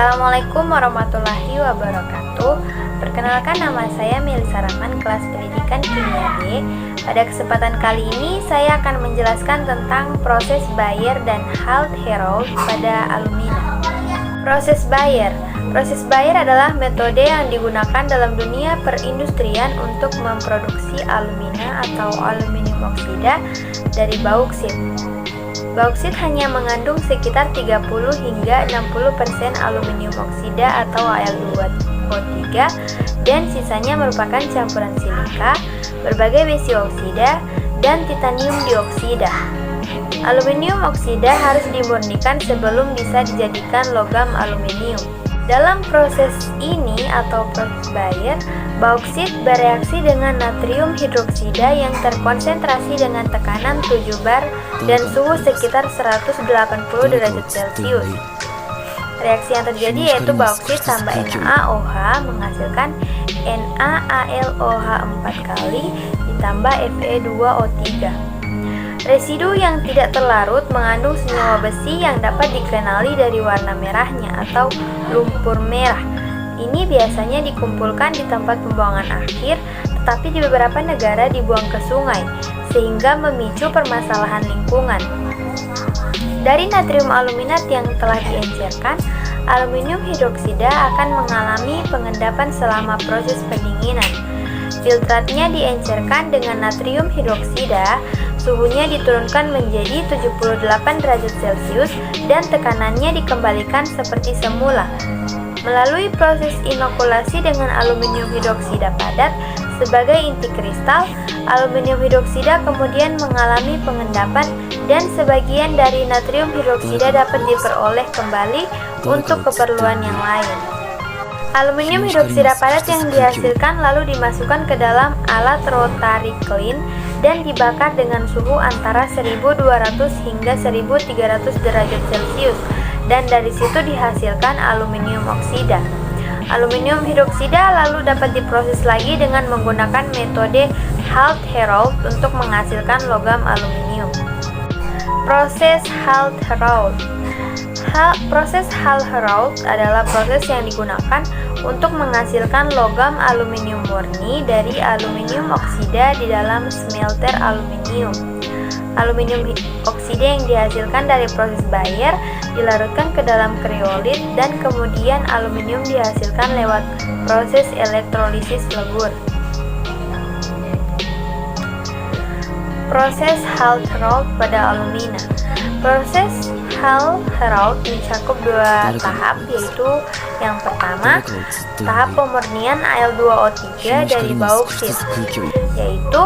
Assalamualaikum warahmatullahi wabarakatuh. Perkenalkan, nama saya Melisa Rahman, kelas pendidikan kimia D. Pada kesempatan kali ini saya akan menjelaskan tentang proses Bayer dan Hult-Héroult pada alumina. Proses Bayer adalah metode yang digunakan dalam dunia perindustrian untuk memproduksi alumina atau aluminium oksida dari bauksit. Bauksit hanya mengandung sekitar 30 hingga 60% aluminium oksida atau Al2O3 dan sisanya merupakan campuran silika, berbagai besi oksida, dan titanium dioksida. Aluminium oksida harus dimurnikan sebelum bisa dijadikan logam aluminium. Dalam proses ini atau proses Bayer, bauksit bereaksi dengan natrium hidroksida yang terkonsentrasi dengan tekanan 7 bar dan suhu sekitar 180 derajat Celcius. Reaksi yang terjadi yaitu bauksit tambah NaOH menghasilkan NaAlOH 4 kali ditambah Fe2O3. Residu yang tidak terlarut mengandung senyawa besi yang dapat dikenali dari warna merahnya atau lumpur merah. Ini biasanya dikumpulkan di tempat pembuangan akhir, tetapi di beberapa negara dibuang ke sungai, sehingga memicu permasalahan lingkungan. Dari natrium aluminat yang telah diencerkan, aluminium hidroksida akan mengalami pengendapan selama proses pendinginan. Filtratnya diencerkan dengan natrium hidroksida, suhunya diturunkan menjadi 78 derajat Celcius dan tekanannya dikembalikan seperti semula. Melalui proses inokulasi dengan aluminium hidroksida padat sebagai inti kristal, aluminium hidroksida kemudian mengalami pengendapan dan sebagian dari natrium hidroksida dapat diperoleh kembali untuk keperluan yang lain. Aluminium hidroksida padat yang dihasilkan lalu dimasukkan ke dalam alat rotary kiln dan dibakar dengan suhu antara 1200 hingga 1300 derajat Celcius, dan dari situ dihasilkan aluminium oksida. Aluminium hidroksida lalu dapat diproses lagi dengan menggunakan metode Hult-Héroult untuk menghasilkan logam aluminium. Proses Hult-Héroult. Proses Hult-Héroult adalah proses yang digunakan untuk menghasilkan logam aluminium murni dari aluminium oksida di dalam smelter aluminium. Aluminium oksida yang dihasilkan dari proses Bayer dilarutkan ke dalam kriolit dan kemudian aluminium dihasilkan lewat proses elektrolisis lebur. Proses Hult-Héroult pada alumina. Proses Hult-Héroult mencakup dua tahap, yaitu yang pertama, tahap pemurnian Al2O3 dari bauksit, yaitu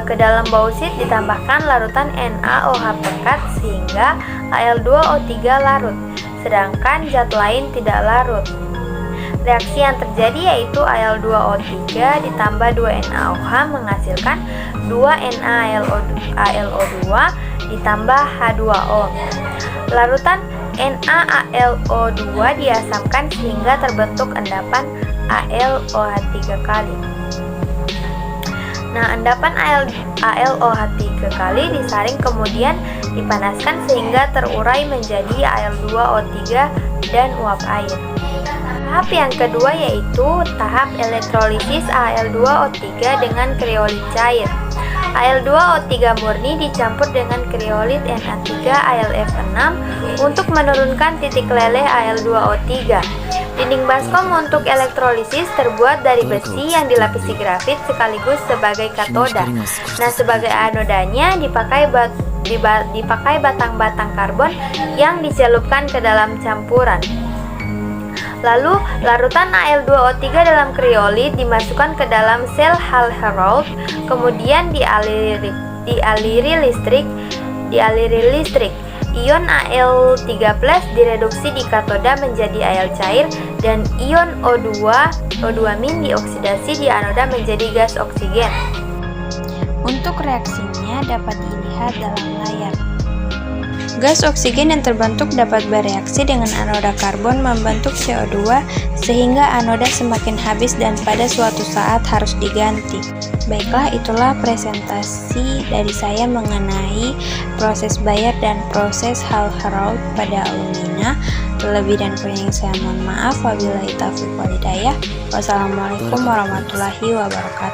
ke dalam bauksit ditambahkan larutan NaOH pekat sehingga Al2O3 larut, sedangkan zat lain tidak larut. Reaksi yang terjadi yaitu Al2O3 ditambah 2 NaOH menghasilkan 2 NaAlO2 ditambah H2O. Larutan NaAlO2 diasamkan sehingga terbentuk endapan AlOH3 kali. Nah, endapan AlOH3 kali disaring kemudian dipanaskan sehingga terurai menjadi Al2O3 dan uap air. Tahap yang kedua yaitu tahap elektrolisis Al2O3 dengan kriolit cair. Al2O3 murni dicampur dengan kriolit Na3AlF6 untuk menurunkan titik leleh Al2O3. Dinding baskom untuk elektrolisis terbuat dari besi yang dilapisi grafit sekaligus sebagai katoda. Nah, sebagai anodanya dipakai batang-batang karbon yang dicelupkan ke dalam campuran. Lalu, larutan Al2O3 dalam kriolit dimasukkan ke dalam sel Hult-Héroult, kemudian dialiri listrik. Ion Al3+ direduksi di katoda menjadi Al cair dan ion O2 dioksidasi di anoda menjadi gas oksigen. Untuk reaksinya dapat dilihat dalam layar. Gas oksigen yang terbentuk dapat bereaksi dengan anoda karbon membentuk CO2 sehingga anoda semakin habis dan pada suatu saat harus diganti. Baiklah, itulah presentasi dari saya mengenai proses Bayer dan proses Hult-Héroult pada alumina. Lebih dan kurangnya saya mohon maaf. Wabillahi taufiq wal hidayah. Wassalamualaikum warahmatullahi wabarakatuh.